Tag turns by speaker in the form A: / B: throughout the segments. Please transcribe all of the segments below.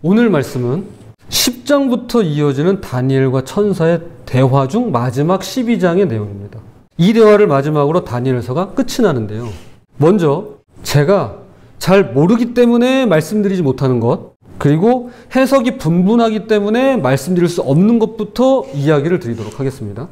A: 오늘 말씀은 10장부터 이어지는 다니엘과 천사의 대화 중 마지막 12장의 내용입니다. 이 대화를 마지막으로 다니엘서가 끝이 나는데요. 먼저 제가 잘 모르기 때문에 말씀드리지 못하는 것, 그리고 해석이 분분하기 때문에 말씀드릴 수 없는 것부터 이야기를 드리도록 하겠습니다.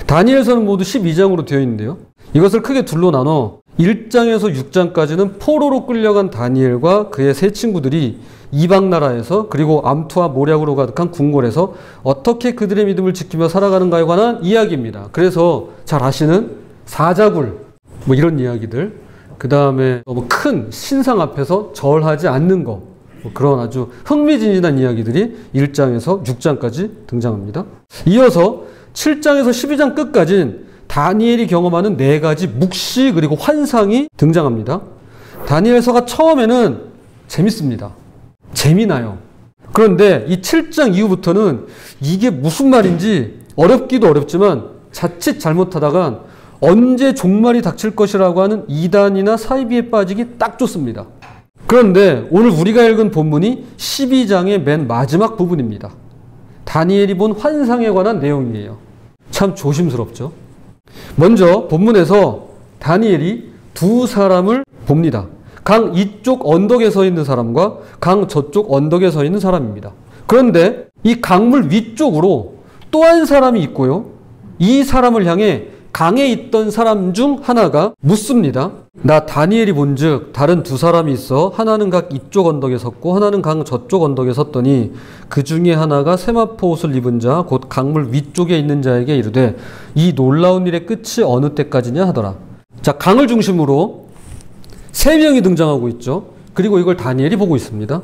A: 다니엘서는 모두 12장으로 되어 있는데요. 이것을 크게 둘로 나눠 1장에서 6장까지는 포로로 끌려간 다니엘과 그의 세 친구들이 이방 나라에서 그리고 암투와 모략으로 가득한 궁궐에서 어떻게 그들의 믿음을 지키며 살아가는가에 관한 이야기입니다. 그래서 잘 아시는 사자굴 뭐 이런 이야기들, 그 다음에 너무 큰 신상 앞에서 절하지 않는 거, 뭐 그런 아주 흥미진진한 이야기들이 1장에서 6장까지 등장합니다. 이어서 7장에서 12장 끝까지는 다니엘이 경험하는 4가지 묵시 그리고 환상이 등장합니다. 다니엘서가 처음에는 재밌습니다. 재미나요. 그런데 이 7장 이후부터는 이게 무슨 말인지 어렵기도 어렵지만 자칫 잘못하다간 언제 종말이 닥칠 것이라고 하는 이단이나 사이비에 빠지기 딱 좋습니다. 그런데 오늘 우리가 읽은 본문이 12장의 맨 마지막 부분입니다. 다니엘이 본 환상에 관한 내용이에요. 참 조심스럽죠. 먼저 본문에서 다니엘이 두 사람을 봅니다. 강 이쪽 언덕에 서 있는 사람과 강 저쪽 언덕에 서 있는 사람입니다. 그런데 이 강물 위쪽으로 또 한 사람이 있고요. 이 사람을 향해 강에 있던 사람 중 하나가 묻습니다. 나 다니엘이 본즉 다른 두 사람이 있어 하나는 각 이쪽 언덕에 섰고 하나는 강 저쪽 언덕에 섰더니 그 중에 하나가 세마포 옷을 입은 자 곧 강물 위쪽에 있는 자에게 이르되 이 놀라운 일의 끝이 어느 때까지냐 하더라. 자, 강을 중심으로 3명이 등장하고 있죠. 그리고 이걸 다니엘이 보고 있습니다.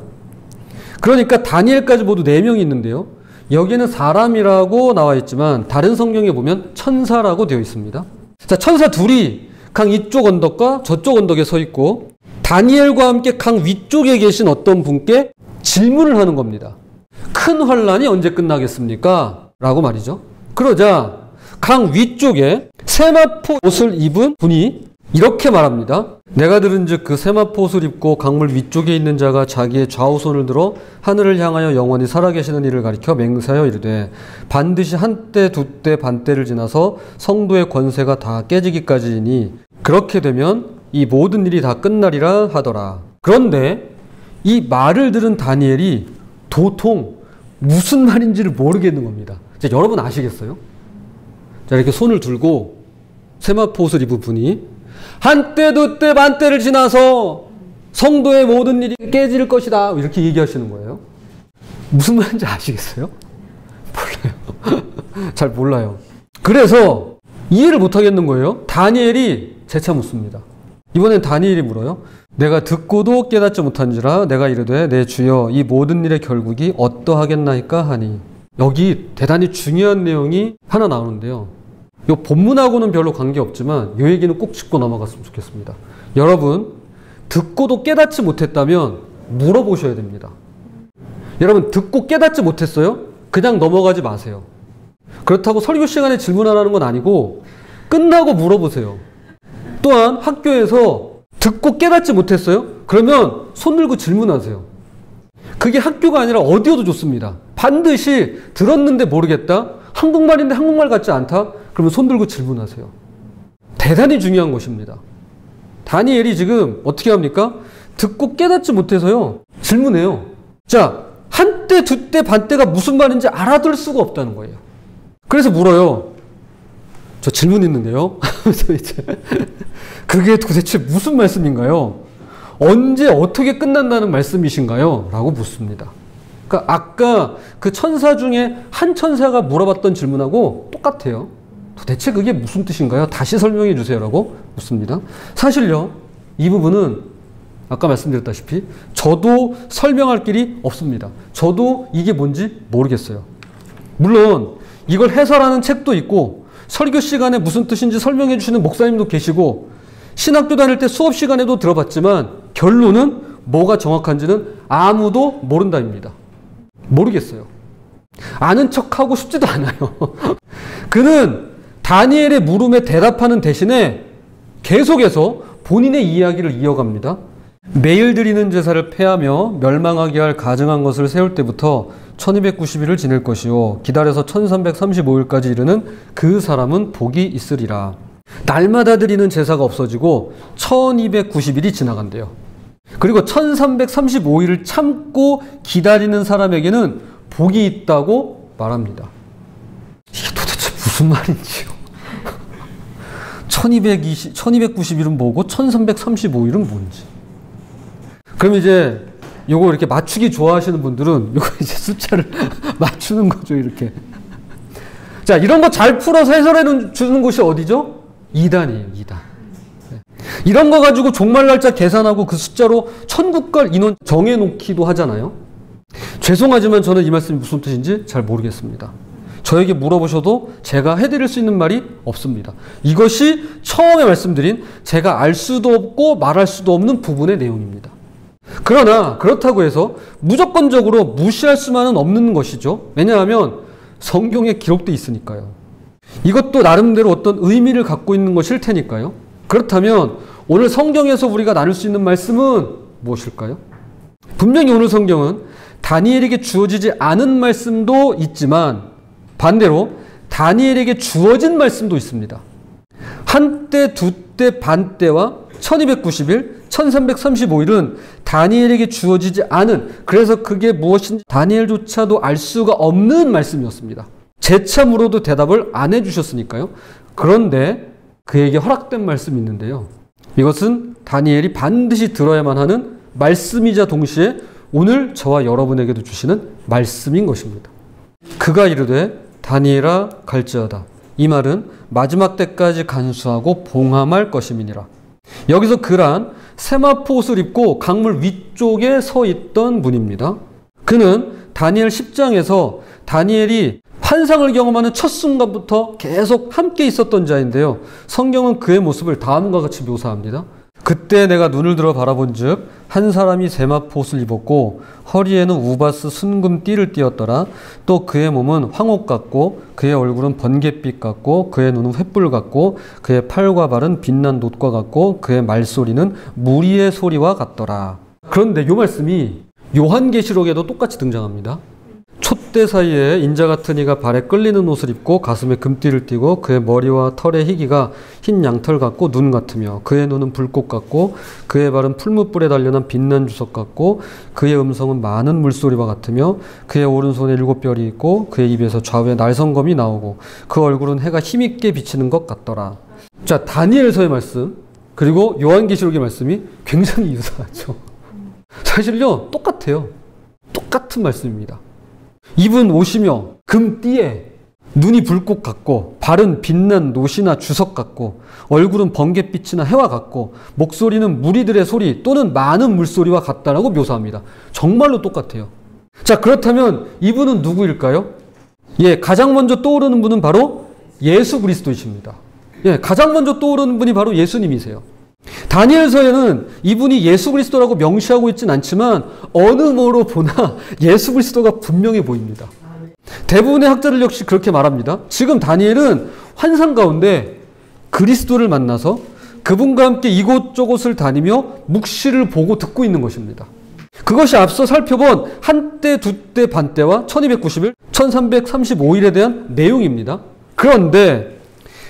A: 그러니까 다니엘까지 모두 4명이 있는데요. 여기는 사람이라고 나와 있지만 다른 성경에 보면 천사라고 되어 있습니다. 자, 천사 둘이 강 이쪽 언덕과 저쪽 언덕에 서 있고 다니엘과 함께 강 위쪽에 계신 어떤 분께 질문을 하는 겁니다. 큰 환란이 언제 끝나겠습니까? 라고 말이죠. 그러자 강 위쪽에 세마포 옷을 입은 분이 이렇게 말합니다. 내가 들은즉 그 세마포 옷을 입고 강물 위쪽에 있는 자가 자기의 좌우손을 들어 하늘을 향하여 영원히 살아계시는 이를 가리켜 맹세하여 이르되 반드시 한때 두때 반때를 지나서 성도의 권세가 다 깨지기까지이니 그렇게 되면 이 모든 일이 다 끝나리라 하더라. 그런데 이 말을 들은 다니엘이 도통 무슨 말인지를 모르겠는 겁니다. 자, 여러분 아시겠어요? 자, 이렇게 손을 들고 세마포 옷을 입은 분이 한때 두때 반때를 지나서 성도의 모든 일이 깨질 것이다 이렇게 얘기하시는 거예요. 무슨 말인지 아시겠어요? 몰라요. 잘 몰라요. 그래서 이해를 못하겠는 거예요. 다니엘이 재차 묻습니다. 이번엔 다니엘이 물어요. 내가 듣고도 깨닫지 못한지라 내가 이르되 내 주여 이 모든 일의 결국이 어떠하겠나이까 하니. 여기 대단히 중요한 내용이 하나 나오는데요. 이 본문하고는 별로 관계없지만 이 얘기는 꼭 짚고 넘어갔으면 좋겠습니다. 여러분, 듣고도 깨닫지 못했다면 물어보셔야 됩니다. 여러분, 듣고 깨닫지 못했어요? 그냥 넘어가지 마세요. 그렇다고 설교 시간에 질문하라는 건 아니고 끝나고 물어보세요. 또한 학교에서 듣고 깨닫지 못했어요? 그러면 손 들고 질문하세요. 그게 학교가 아니라 어디여도 좋습니다. 반드시 들었는데 모르겠다? 한국말인데 한국말 같지 않다? 그러면 손 들고 질문하세요. 대단히 중요한 것입니다. 다니엘이 지금 어떻게 합니까? 듣고 깨닫지 못해서요. 질문해요. 자, 한때, 두때, 반때가 무슨 말인지 알아들 수가 없다는 거예요. 그래서 물어요. 저 질문 있는데요. 그게 도대체 무슨 말씀인가요? 언제 어떻게 끝난다는 말씀이신가요? 라고 묻습니다. 그러니까 아까 그 천사 중에 한 천사가 물어봤던 질문하고 똑같아요. 도대체 그게 무슨 뜻인가요? 다시 설명해 주세요라고 묻습니다. 사실요, 이 부분은 아까 말씀드렸다시피 저도 설명할 길이 없습니다. 저도 이게 뭔지 모르겠어요. 물론 이걸 해설하는 책도 있고 설교 시간에 무슨 뜻인지 설명해 주시는 목사님도 계시고 신학교 다닐 때 수업 시간에도 들어봤지만 결론은 뭐가 정확한지는 아무도 모른다입니다. 모르겠어요. 아는 척하고 싶지도 않아요. 그는 다니엘의 물음에 대답하는 대신에 계속해서 본인의 이야기를 이어갑니다. 매일 드리는 제사를 폐하며 멸망하게 할 가증한 것을 세울 때부터 1290일을 지낼 것이요 기다려서 1335일까지 이르는 그 사람은 복이 있으리라. 날마다 드리는 제사가 없어지고 1290일이 지나간대요. 그리고 1335일을 참고 기다리는 사람에게는 복이 있다고 말합니다. 이게 도대체 무슨 말인지요? 1290일은 뭐고 1335일은 뭔지. 그럼 이제 요거 이렇게 맞추기 좋아하시는 분들은 요거 이제 숫자를 맞추는 거죠, 이렇게. 자, 이런 거 잘 풀어서 해설해 주는 곳이 어디죠? 2단이에요, 2단. 이런 거 가지고 종말 날짜 계산하고 그 숫자로 천국 갈 인원 정해놓기도 하잖아요. 죄송하지만 저는 이 말씀이 무슨 뜻인지 잘 모르겠습니다. 저에게 물어보셔도 제가 해드릴 수 있는 말이 없습니다. 이것이 처음에 말씀드린 제가 알 수도 없고 말할 수도 없는 부분의 내용입니다. 그러나 그렇다고 해서 무조건적으로 무시할 수만은 없는 것이죠. 왜냐하면 성경에 기록되어 있으니까요. 이것도 나름대로 어떤 의미를 갖고 있는 것일 테니까요. 그렇다면 오늘 성경에서 우리가 나눌 수 있는 말씀은 무엇일까요? 분명히 오늘 성경은 다니엘에게 주어지지 않은 말씀도 있지만 반대로 다니엘에게 주어진 말씀도 있습니다. 한때, 두때, 반때와 1290일, 1335일은 다니엘에게 주어지지 않은, 그래서 그게 무엇인지 다니엘조차도 알 수가 없는 말씀이었습니다. 재차 물어도 대답을 안 해주셨으니까요. 그런데 그에게 허락된 말씀이 있는데요. 이것은 다니엘이 반드시 들어야만 하는 말씀이자 동시에 오늘 저와 여러분에게도 주시는 말씀인 것입니다. 그가 이르되 다니엘아 갈지어다. 이 말은 마지막 때까지 간수하고 봉함할 것임이니라. 여기서 그란 세마포 옷을 입고 강물 위쪽에 서 있던 분입니다. 그는 다니엘 10장에서 다니엘이 환상을 경험하는 첫 순간부터 계속 함께 있었던 자인데요. 성경은 그의 모습을 다음과 같이 묘사합니다. 그때 내가 눈을 들어 바라본 즉 한 사람이 세마포 옷을 입었고 허리에는 우바스 순금 띠를 띠었더라. 또 그의 몸은 황옥 같고 그의 얼굴은 번갯빛 같고 그의 눈은 횃불 같고 그의 팔과 발은 빛난 놋과 같고 그의 말소리는 무리의 소리와 같더라. 그런데 이 말씀이 요한계시록에도 똑같이 등장합니다. 촛대 사이에 인자 같은 이가 발에 끌리는 옷을 입고 가슴에 금띠를 띠고 그의 머리와 털의 희기가 흰 양털 같고 눈 같으며 그의 눈은 불꽃 같고 그의 발은 풀무불에 단련한 빛난 주석 같고 그의 음성은 많은 물소리와 같으며 그의 오른손에 7별이 있고 그의 입에서 좌우에 날성검이 나오고 그 얼굴은 해가 힘있게 비치는 것 같더라. 자, 다니엘서의 말씀 그리고 요한계시록의 말씀이 굉장히 유사하죠. 사실요 똑같아요. 똑같은 말씀입니다. 입은 옷이며 금띠에 눈이 불꽃 같고 발은 빛난 놋이나 주석 같고 얼굴은 번갯빛이나 해와 같고 목소리는 무리들의 소리 또는 많은 물소리와 같다라고 묘사합니다. 정말로 똑같아요. 자, 그렇다면 이분은 누구일까요? 예, 가장 먼저 떠오르는 분은 바로 예수 그리스도이십니다. 예, 가장 먼저 떠오르는 분이 바로 예수님이세요. 다니엘서에는 이분이 예수 그리스도라고 명시하고 있진 않지만 어느 뭐로 보나 예수 그리스도가 분명해 보입니다. 대부분의 학자들 역시 그렇게 말합니다. 지금 다니엘은 환상 가운데 그리스도를 만나서 그분과 함께 이곳저곳을 다니며 묵시를 보고 듣고 있는 것입니다. 그것이 앞서 살펴본 한때, 두때, 반때와 1290일, 1335일에 대한 내용입니다. 그런데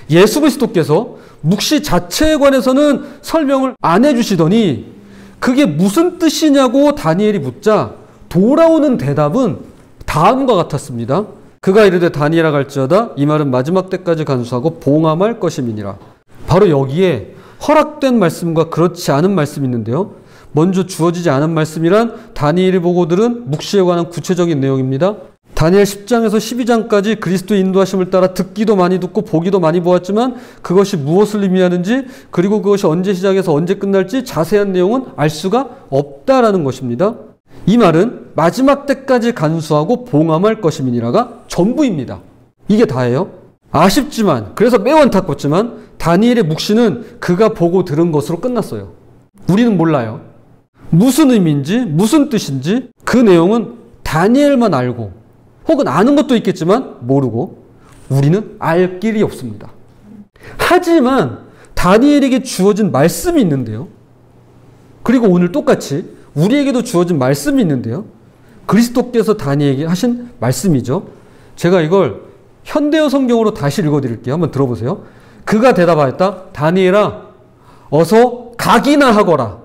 A: 예수 그리스도께서 묵시 자체에 관해서는 설명을 안 해주시더니 그게 무슨 뜻이냐고 다니엘이 묻자 돌아오는 대답은 다음과 같았습니다. 그가 이르되 다니엘아 갈지어다. 이 말은 마지막 때까지 간수하고 봉함할 것임이니라. 바로 여기에 허락된 말씀과 그렇지 않은 말씀이 있는데요. 먼저 주어지지 않은 말씀이란 다니엘이 보고 들은 묵시에 관한 구체적인 내용입니다. 다니엘 10장에서 12장까지 그리스도의 인도하심을 따라 듣기도 많이 듣고 보기도 많이 보았지만 그것이 무엇을 의미하는지 그리고 그것이 언제 시작해서 언제 끝날지 자세한 내용은 알 수가 없다라는 것입니다. 이 말은 마지막 때까지 간수하고 봉함할 것임이니라가 전부입니다. 이게 다예요. 아쉽지만 그래서 매우 안타깝지만 다니엘의 묵시는 그가 보고 들은 것으로 끝났어요. 우리는 몰라요. 무슨 의미인지 무슨 뜻인지 그 내용은 다니엘만 알고 혹은 아는 것도 있겠지만 모르고 우리는 알 길이 없습니다. 하지만 다니엘에게 주어진 말씀이 있는데요. 그리고 오늘 똑같이 우리에게도 주어진 말씀이 있는데요. 그리스도께서 다니엘에게 하신 말씀이죠. 제가 이걸 현대어 성경으로 다시 읽어드릴게요. 한번 들어보세요. 그가 대답하였다. 다니엘아, 어서 각이나 하거라.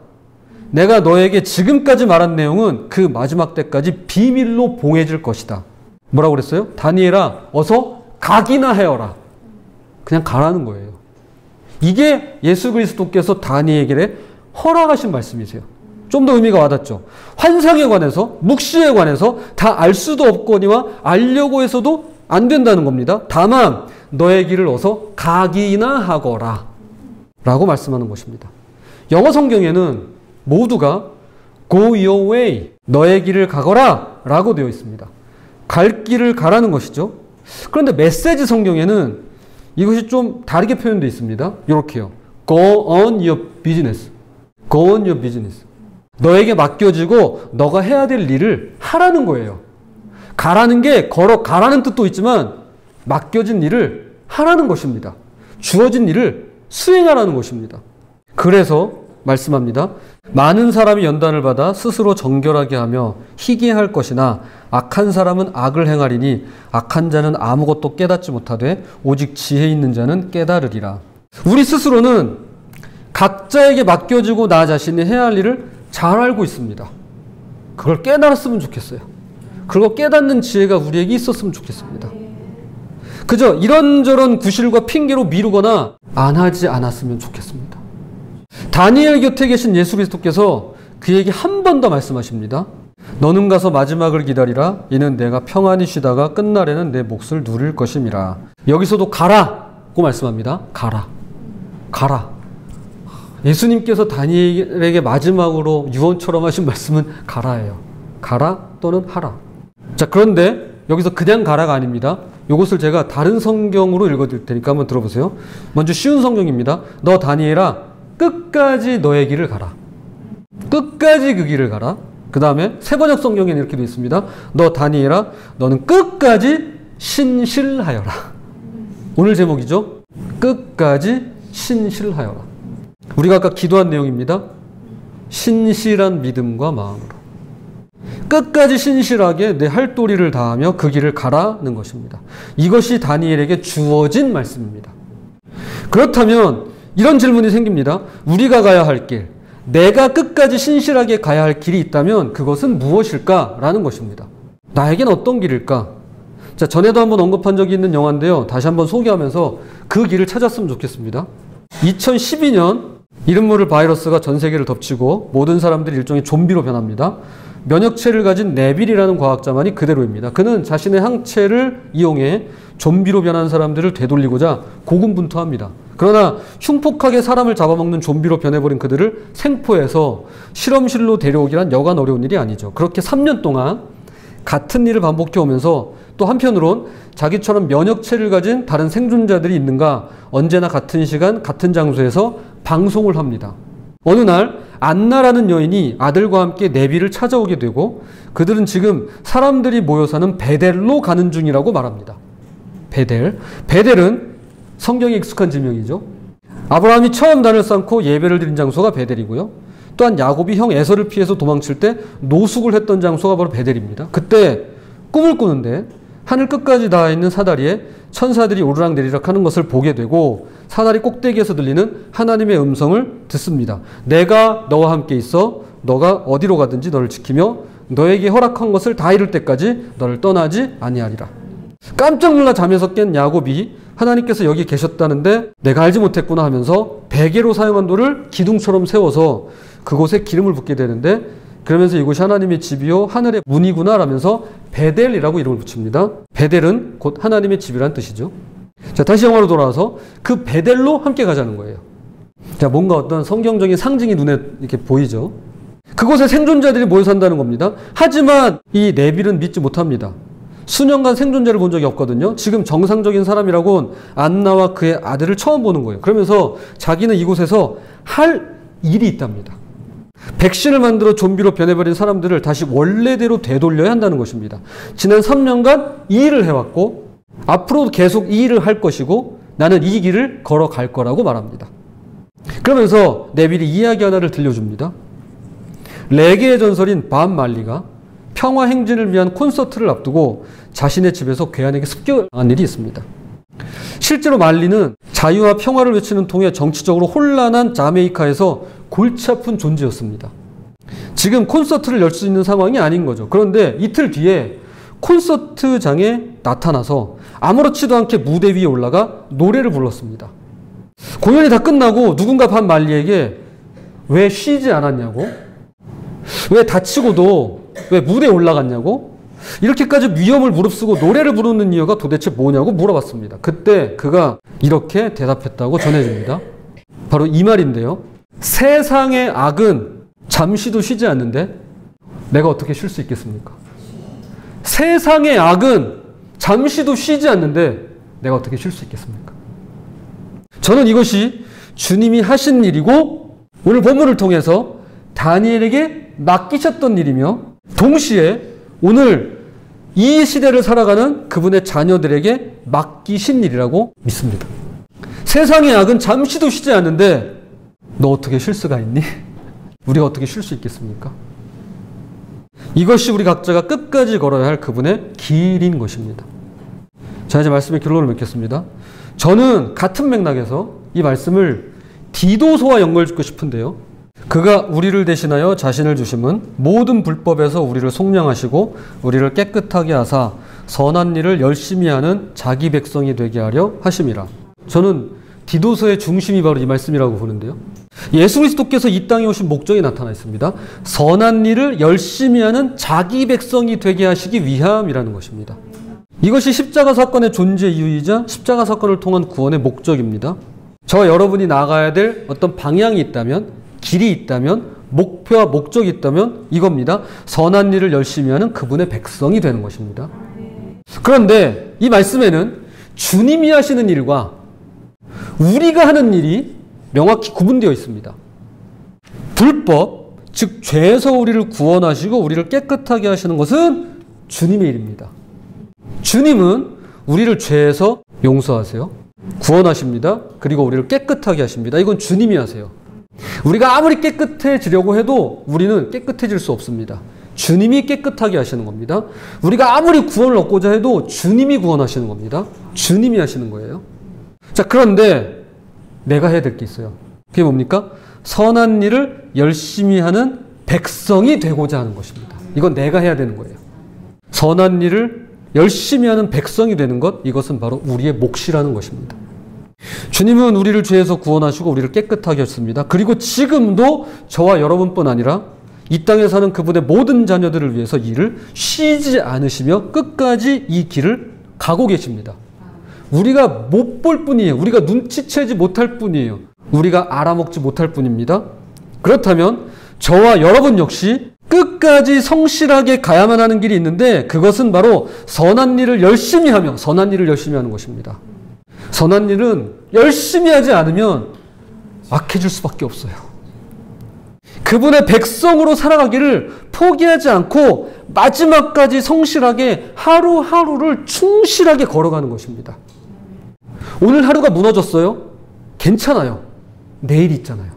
A: 내가 너에게 지금까지 말한 내용은 그 마지막 때까지 비밀로 봉해질 것이다. 뭐라고 그랬어요? 다니엘아, 어서 각이나 하여라. 그냥 가라는 거예요. 이게 예수 그리스도께서 다니엘에게 허락하신 말씀이세요. 좀 더 의미가 와닿죠. 환상에 관해서, 묵시에 관해서 다 알 수도 없거니와 알려고 해서도 안 된다는 겁니다. 다만 너의 길을 어서 가기나 하거라 라고 말씀하는 것입니다. 영어 성경에는 모두가 go your way, 너의 길을 가거라 라고 되어 있습니다. 갈 길을 가라는 것이죠. 그런데 메시지 성경에는 이것이 좀 다르게 표현되어 있습니다. 이렇게요. go on your business. go on your business. 너에게 맡겨지고 너가 해야 될 일을 하라는 거예요. 가라는 게 걸어가라는 뜻도 있지만 맡겨진 일을 하라는 것입니다. 주어진 일을 수행하라는 것입니다. 그래서 말씀합니다. 많은 사람이 연단을 받아 스스로 정결하게 하며 희게 할 것이나 악한 사람은 악을 행하리니 악한 자는 아무것도 깨닫지 못하되 오직 지혜 있는 자는 깨달으리라. 우리 스스로는 각자에게 맡겨지고 나 자신이 해야 할 일을 잘 알고 있습니다. 그걸 깨달았으면 좋겠어요. 그걸 깨닫는 지혜가 우리에게 있었으면 좋겠습니다. 그저 이런저런 구실과 핑계로 미루거나 안 하지 않았으면 좋겠습니다. 다니엘 곁에 계신 예수 그리스도께서 그에게 한 번 더 말씀하십니다. 너는 가서 마지막을 기다리라. 이는 내가 평안히 쉬다가 끝날에는 내 몫을 누릴 것임이라. 여기서도 가라고 말씀합니다. 가라. 가라. 예수님께서 다니엘에게 마지막으로 유언처럼 하신 말씀은 가라예요. 가라 또는 하라. 자, 그런데 여기서 그냥 가라가 아닙니다. 이것을 제가 다른 성경으로 읽어드릴 테니까 한번 들어보세요. 먼저 쉬운 성경입니다. 너 다니엘아, 끝까지 너의 길을 가라. 끝까지 그 길을 가라. 그 다음에 세번역 성경에는 이렇게 되어 있습니다. 너 다니엘아, 너는 끝까지 신실하여라. 오늘 제목이죠. 끝까지 신실하여라. 우리가 아까 기도한 내용입니다. 신실한 믿음과 마음으로. 끝까지 신실하게 내 할 도리를 다하며 그 길을 가라는 것입니다. 이것이 다니엘에게 주어진 말씀입니다. 그렇다면 이런 질문이 생깁니다. 우리가 가야 할 길, 내가 끝까지 신실하게 가야 할 길이 있다면 그것은 무엇일까라는 것입니다. 나에겐 어떤 길일까? 자, 전에도 한번 언급한 적이 있는 영화인데요. 다시 한번 소개하면서 그 길을 찾았으면 좋겠습니다. 2012년 이름 모를 바이러스가 전 세계를 덮치고 모든 사람들이 일종의 좀비로 변합니다. 면역체를 가진 네빌이라는 과학자만이 그대로입니다. 그는 자신의 항체를 이용해 좀비로 변한 사람들을 되돌리고자 고군분투합니다. 그러나 흉폭하게 사람을 잡아먹는 좀비로 변해버린 그들을 생포해서 실험실로 데려오기란 여간 어려운 일이 아니죠. 그렇게 3년 동안 같은 일을 반복해 오면서 또 한편으론 자기처럼 면역체를 가진 다른 생존자들이 있는가 언제나 같은 시간 같은 장소에서 방송을 합니다. 어느 날 안나라는 여인이 아들과 함께 네비를 찾아오게 되고 그들은 지금 사람들이 모여 사는 베델로 가는 중이라고 말합니다. 베델. 베델은 성경에 익숙한 지명이죠. 아브라함이 처음 단을 쌓고 예배를 드린 장소가 베델이고요. 또한 야곱이 형 에서를 피해서 도망칠 때 노숙을 했던 장소가 바로 베델입니다. 그때 꿈을 꾸는데 하늘 끝까지 닿아 있는 사다리에 천사들이 오르락내리락 하는 것을 보게 되고 사다리 꼭대기에서 들리는 하나님의 음성을 듣습니다. 내가 너와 함께 있어 너가 어디로 가든지 너를 지키며 너에게 허락한 것을 다 이룰 때까지 너를 떠나지 아니하리라. 깜짝 놀라 잠에서 깬 야곱이 하나님께서 여기 계셨다는데 내가 알지 못했구나 하면서 베개로 사용한 돌을 기둥처럼 세워서 그곳에 기름을 붓게 되는데 그러면서 이곳이 하나님의 집이요 하늘의 문이구나 라면서 베델이라고 이름을 붙입니다. 베델은 곧 하나님의 집이란 뜻이죠. 자, 다시 영화로 돌아와서 그 베델로 함께 가자는 거예요. 자, 뭔가 어떤 성경적인 상징이 눈에 이렇게 보이죠. 그곳에 생존자들이 모여 산다는 겁니다. 하지만 이 네빌은 믿지 못합니다. 수년간 생존자를 본 적이 없거든요. 지금 정상적인 사람이라고는 안나와 그의 아들을 처음 보는 거예요. 그러면서 자기는 이곳에서 할 일이 있답니다. 백신을 만들어 좀비로 변해버린 사람들을 다시 원래대로 되돌려야 한다는 것입니다. 지난 3년간 이 일을 해왔고 앞으로도 계속 이 일을 할 것이고 나는 이 길을 걸어갈 거라고 말합니다. 그러면서 네빌이 이야기 하나를 들려줍니다. 레게의 전설인 밥 말리가 평화 행진을 위한 콘서트를 앞두고 자신의 집에서 괴한에게 습격한 일이 있습니다. 실제로 말리는 자유와 평화를 외치는 통해 정치적으로 혼란한 자메이카에서 골치 아픈 존재였습니다. 지금 콘서트를 열 수 있는 상황이 아닌 거죠. 그런데 이틀 뒤에 콘서트장에 나타나서 아무렇지도 않게 무대 위에 올라가 노래를 불렀습니다. 공연이 다 끝나고 누군가 밥 말리에게 왜 쉬지 않았냐고, 왜 다치고도 왜 무대에 올라갔냐고, 이렇게까지 위험을 무릅쓰고 노래를 부르는 이유가 도대체 뭐냐고 물어봤습니다. 그때 그가 이렇게 대답했다고 전해집니다. 바로 이 말인데요. 세상의 악은 잠시도 쉬지 않는데 내가 어떻게 쉴 수 있겠습니까? 세상의 악은 잠시도 쉬지 않는데 내가 어떻게 쉴 수 있겠습니까? 저는 이것이 주님이 하신 일이고 오늘 본문을 통해서 다니엘에게 맡기셨던 일이며 동시에 오늘 이 시대를 살아가는 그분의 자녀들에게 맡기신 일이라고 믿습니다. 세상의 악은 잠시도 쉬지 않는데 너 어떻게 쉴 수가 있니? 우리가 어떻게 쉴 수 있겠습니까? 이것이 우리 각자가 끝까지 걸어야 할 그분의 길인 것입니다. 자, 이제 말씀의 결론을 맺겠습니다. 저는 같은 맥락에서 이 말씀을 디도서와 연결짓고 싶은데요. 그가 우리를 대신하여 자신을 주심은 모든 불법에서 우리를 속량하시고 우리를 깨끗하게 하사 선한 일을 열심히 하는 자기 백성이 되게 하려 하심이라. 저는 디도서의 중심이 바로 이 말씀이라고 보는데요. 예수 그리스도께서 이 땅에 오신 목적이 나타나 있습니다. 선한 일을 열심히 하는 자기 백성이 되게 하시기 위함이라는 것입니다. 이것이 십자가 사건의 존재 이유이자 십자가 사건을 통한 구원의 목적입니다. 저와 여러분이 나가야 될 어떤 방향이 있다면, 길이 있다면, 목표와 목적이 있다면 이겁니다. 선한 일을 열심히 하는 그분의 백성이 되는 것입니다. 그런데 이 말씀에는 주님이 하시는 일과 우리가 하는 일이 명확히 구분되어 있습니다. 불법, 즉 죄에서 우리를 구원하시고 우리를 깨끗하게 하시는 것은 주님의 일입니다. 주님은 우리를 죄에서 용서하세요. 구원하십니다. 그리고 우리를 깨끗하게 하십니다. 이건 주님이 하세요. 우리가 아무리 깨끗해지려고 해도 우리는 깨끗해질 수 없습니다. 주님이 깨끗하게 하시는 겁니다. 우리가 아무리 구원을 얻고자 해도 주님이 구원하시는 겁니다. 주님이 하시는 거예요. 자, 그런데 내가 해야 될 게 있어요. 그게 뭡니까? 선한 일을 열심히 하는 백성이 되고자 하는 것입니다. 이건 내가 해야 되는 거예요. 선한 일을 열심히 하는 백성이 되는 것, 이것은 바로 우리의 몫이라는 것입니다. 주님은 우리를 죄에서 구원하시고 우리를 깨끗하게 하셨습니다. 그리고 지금도 저와 여러분뿐 아니라 이 땅에 사는 그분의 모든 자녀들을 위해서 일을 쉬지 않으시며 끝까지 이 길을 가고 계십니다. 우리가 못 볼 뿐이에요. 우리가 눈치채지 못할 뿐이에요. 우리가 알아먹지 못할 뿐입니다. 그렇다면 저와 여러분 역시 끝까지 성실하게 가야만 하는 길이 있는데 그것은 바로 선한 일을 열심히 하며 선한 일을 열심히 하는 것입니다. 선한 일은 열심히 하지 않으면 악해질 수밖에 없어요. 그분의 백성으로 살아가기를 포기하지 않고 마지막까지 성실하게 하루하루를 충실하게 걸어가는 것입니다. 오늘 하루가 무너졌어요? 괜찮아요. 내일 있잖아요.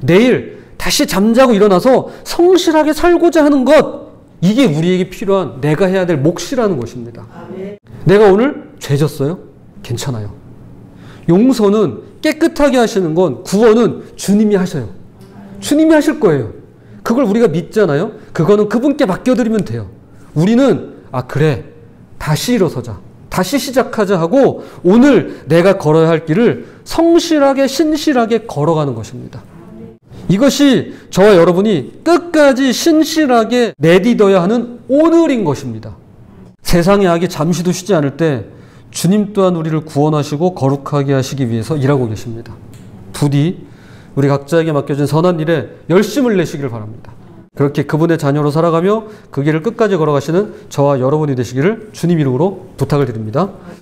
A: 내일 다시 잠자고 일어나서 성실하게 살고자 하는 것, 이게 우리에게 필요한 내가 해야 될 몫이라는 것입니다. 내가 오늘 죄졌어요? 괜찮아요. 용서는 깨끗하게 하시는 건, 구원은 주님이 하셔요. 주님이 하실 거예요. 그걸 우리가 믿잖아요. 그거는 그분께 맡겨드리면 돼요. 우리는 그래, 다시 일어서자, 다시 시작하자 하고 오늘 내가 걸어야 할 길을 성실하게 신실하게 걸어가는 것입니다. 이것이 저와 여러분이 끝까지 신실하게 내딛어야 하는 오늘인 것입니다. 세상의 악이 잠시도 쉬지 않을 때 주님 또한 우리를 구원하시고 거룩하게 하시기 위해서 일하고 계십니다. 부디 우리 각자에게 맡겨진 선한 일에 열심을 내시기를 바랍니다. 그렇게 그분의 자녀로 살아가며 그 길을 끝까지 걸어가시는 저와 여러분이 되시기를 주님 이름으로 부탁을 드립니다.